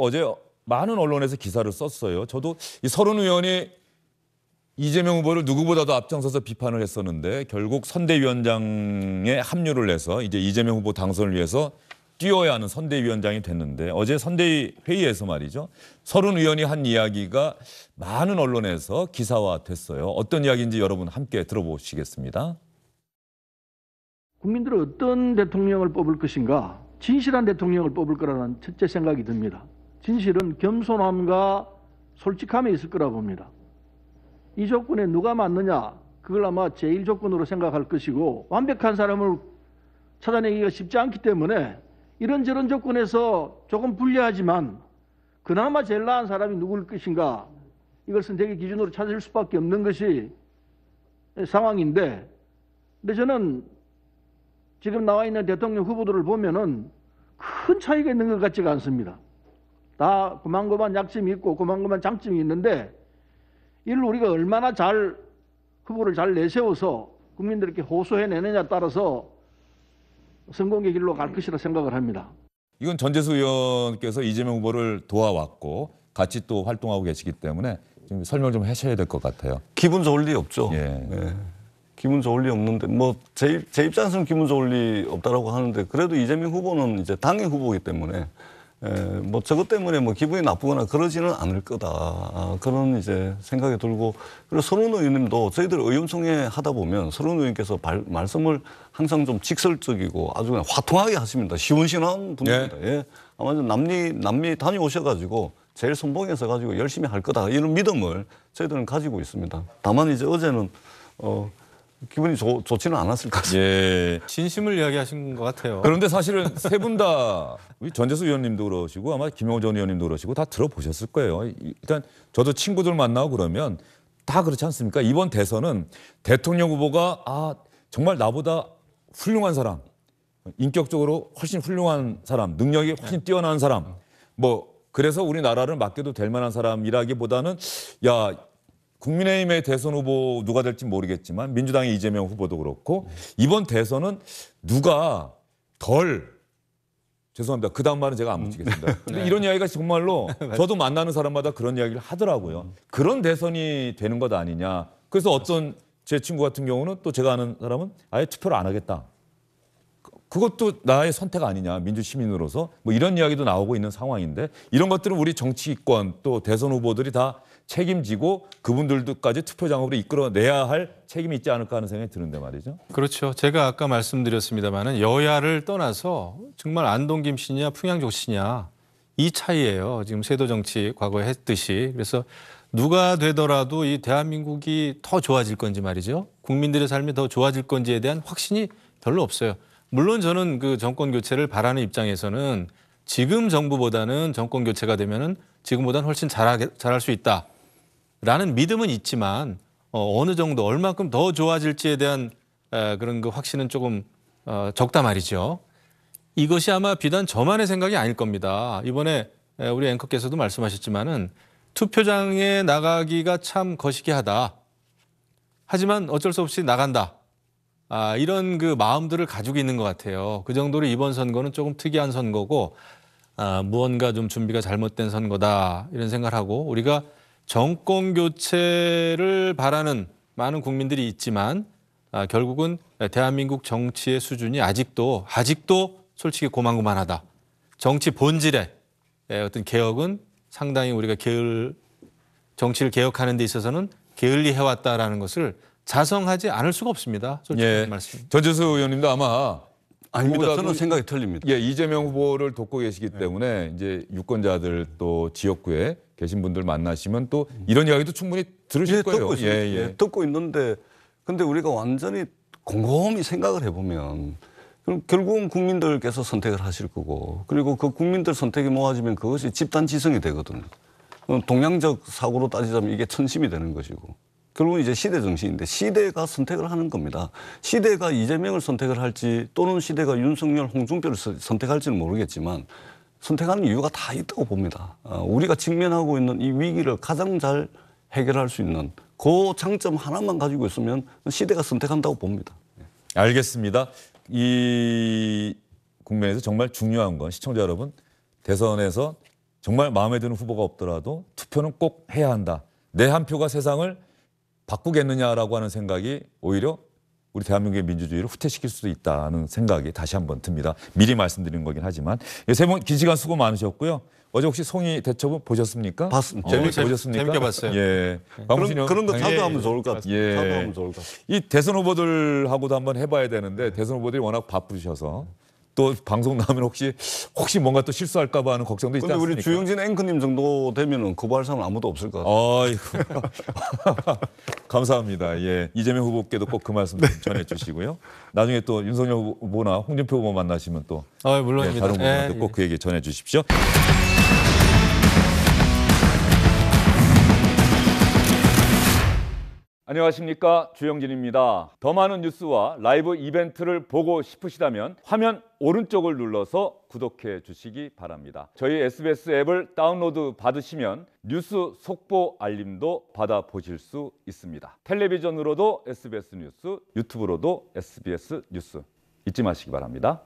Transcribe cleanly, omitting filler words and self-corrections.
어제 많은 언론에서 기사를 썼어요. 저도 이 서른 의원이 이재명 후보를 누구보다도 앞장서서 비판을 했었는데 결국 선대위원장에 합류를 해서 이제 이재명 후보 당선을 위해서 뛰어야 하는 선대위원장이 됐는데 어제 선대위 회의에서 말이죠. 서른 의원이 한 이야기가 많은 언론에서 기사화됐어요. 어떤 이야기인지 여러분 함께 들어보시겠습니다. 국민들은 어떤 대통령을 뽑을 것인가? 진실한 대통령을 뽑을 거라는 첫째 생각이 듭니다. 진실은 겸손함과 솔직함에 있을 거라 봅니다. 이 조건에 누가 맞느냐? 그걸 아마 제일 조건으로 생각할 것이고 완벽한 사람을 찾아내기가 쉽지 않기 때문에 이런저런 조건에서 조금 불리하지만 그나마 제일 나은 사람이 누구일 것인가? 이걸 선택의 기준으로 찾을 수밖에 없는 것이 상황인데 근데 저는 지금 나와 있는 대통령 후보들을 보면은 큰 차이가 있는 것 같지가 않습니다. 다 고만고만 약점이 있고 고만고만 장점이 있는데 이를 우리가 얼마나 잘 후보를 잘 내세워서 국민들에게 호소해내느냐에 따라서 성공의 길로 갈 것이라 생각을 합니다. 이건 전재수 의원께서 이재명 후보를 도와왔고 같이 또 활동하고 계시기 때문에 좀 설명 좀 하셔야 될 것 같아요. 기분 좋을 리 없죠. 예. 예. 기분 좋을 리 없는데 뭐 제 입장에서는 기분 좋을 리 없다라고 하는데 그래도 이재명 후보는 이제 당의 후보이기 때문에 뭐 저것 때문에 뭐 기분이 나쁘거나 그러지는 않을 거다. 그런 이제 생각이 들고 그리고 서른 의원님도 저희들 의원총회 하다 보면 서른 의원께서 말씀을 항상 좀 직설적이고 아주 그냥 화통하게 하십니다. 시원시원한 분입니다. 예. 예. 아마 좀 남미 다녀오셔가지고 제일 선봉에서 가지고 열심히 할 거다 이런 믿음을 저희들은 가지고 있습니다. 다만 이제 어제는 기분이 좋지는 않았을 것 같습니다. 예. 진심을 이야기하신 것 같아요. 그런데 사실은 세 분 다 우리 전재수 의원님도 그러시고 아마 김영호 전 의원님도 그러시고 다 들어보셨을 거예요. 일단 저도 친구들 만나고 그러면 다 그렇지 않습니까? 이번 대선은 대통령 후보가 정말 나보다 훌륭한 사람, 인격적으로 훨씬 훌륭한 사람, 능력이 훨씬 뛰어난 사람, 뭐 그래서 우리나라를 맡겨도 될 만한 사람이라기보다는 국민의힘의 대선 후보 누가 될지 모르겠지만 민주당의 이재명 후보도 그렇고 이번 대선은 누가 죄송합니다. 그 다음 말은 제가 안 붙이겠습니다. 근데 이런 이야기가 정말로 저도 만나는 사람마다 그런 이야기를 하더라고요. 그런 대선이 되는 것 아니냐. 그래서 어떤 제 친구 같은 경우는 또 제가 아는 사람은 아예 투표를 안 하겠다. 그것도 나의 선택 아니냐. 민주시민으로서 뭐 이런 이야기도 나오고 있는 상황인데 이런 것들은 우리 정치권 또 대선 후보들이 다 책임지고 그분들도까지 투표장으로 이끌어내야 할 책임이 있지 않을까 하는 생각이 드는데 말이죠. 그렇죠. 제가 아까 말씀드렸습니다마는 여야를 떠나서 정말 안동김 씨냐 풍양족 씨냐 이 차이예요. 지금 세도 정치 과거에 했듯이. 그래서 누가 되더라도 이 대한민국이 더 좋아질 건지 말이죠. 국민들의 삶이 더 좋아질 건지에 대한 확신이 별로 없어요. 물론 저는 그 정권 교체를 바라는 입장에서는 지금 정부보다는 정권 교체가 되면은 지금보다는 훨씬 잘할 수 있다라는 믿음은 있지만 어느 정도 얼마큼 더 좋아질지에 대한 그런 그 확신은 조금 적다 말이죠. 이것이 아마 비단 저만의 생각이 아닐 겁니다. 이번에 우리 앵커께서도 말씀하셨지만은 투표장에 나가기가 참 거시기하다. 하지만 어쩔 수 없이 나간다. 이런 그 마음들을 가지고 있는 것 같아요. 그 정도로 이번 선거는 조금 특이한 선거고 무언가 좀 준비가 잘못된 선거다 이런 생각을 하고 우리가 정권 교체를 바라는 많은 국민들이 있지만 결국은 대한민국 정치의 수준이 아직도 솔직히 고만고만하다. 정치 본질의 어떤 개혁은 상당히 우리가 정치를 개혁하는 데 있어서는 게을리 해왔다라는 것을 자성하지 않을 수가 없습니다. 솔직히 말씀. 전재수 의원님도 아마 아닙니다. 저는 생각이 틀립니다. 이재명 후보를 돕고 계시기 때문에 이제 유권자들 또 지역구에 계신 분들 만나시면 또 이런 이야기도 충분히 들으실 거예요. 듣고 있습니다. 듣고 있는데 근데 우리가 완전히 곰곰이 생각을 해보면 그럼 결국은 국민들께서 선택을 하실 거고 그리고 그 국민들 선택이 모아지면 그것이 집단 지성이 되거든요. 동양적 사고로 따지자면 이게 천심이 되는 것이고 결국은 이제 시대 정신인데 시대가 선택을 하는 겁니다. 시대가 이재명을 선택을 할지 또는 시대가 윤석열, 홍준표를 선택할지는 모르겠지만 선택하는 이유가 다 있다고 봅니다. 우리가 직면하고 있는 이 위기를 가장 잘 해결할 수 있는 그 장점 하나만 가지고 있으면 시대가 선택한다고 봅니다. 알겠습니다. 이 국면에서 정말 중요한 건 시청자 여러분 대선에서 정말 마음에 드는 후보가 없더라도 투표는 꼭 해야 한다. 내 한 표가 세상을 바꾸겠느냐라고 하는 생각이 오히려 우리 대한민국의 민주주의를 후퇴시킬 수도 있다는 생각이 다시 한번 듭니다. 미리 말씀드리는 거긴 하지만 세 분 긴 시간 수고 많으셨고요. 어제 혹시 송이 대첩은 보셨습니까? 봤습니다. 재밌게 보셨습니까? 재밌게 봤어요. 예. 그런 거 당연히 자주 하면 좋을 것 같아요. 예. 자주 하면 좋을 것 같아요. 이 대선 후보들하고도 한번 해봐야 되는데 대선 후보들이 워낙 바쁘셔서 또 방송 나오면 혹시 뭔가 또 실수할까봐 하는 걱정도 있지 근데 않습니까? 우리 주영진 앵커님 정도 되면은 거부할 사람 아무도 없을 것 같아요. 아이고. 감사합니다. 예. 이재명 후보께도 꼭 그 말씀 좀 전해 주시고요. 나중에 또 윤석열 후보나 홍준표 후보 만나시면 또 물론입니다. 다른 분들한테 꼭 그 얘기 전해 주십시오. 안녕하십니까, 주영진입니다. 더 많은 뉴스와 라이브 이벤트를 보고 싶으시다면 화면 오른쪽을 눌러서 구독해 주시기 바랍니다. 저희 SBS 앱을 다운로드 받으시면 뉴스 속보 알림도 받아보실 수 있습니다. 텔레비전으로도 SBS 뉴스, 유튜브로도 SBS 뉴스 잊지 마시기 바랍니다.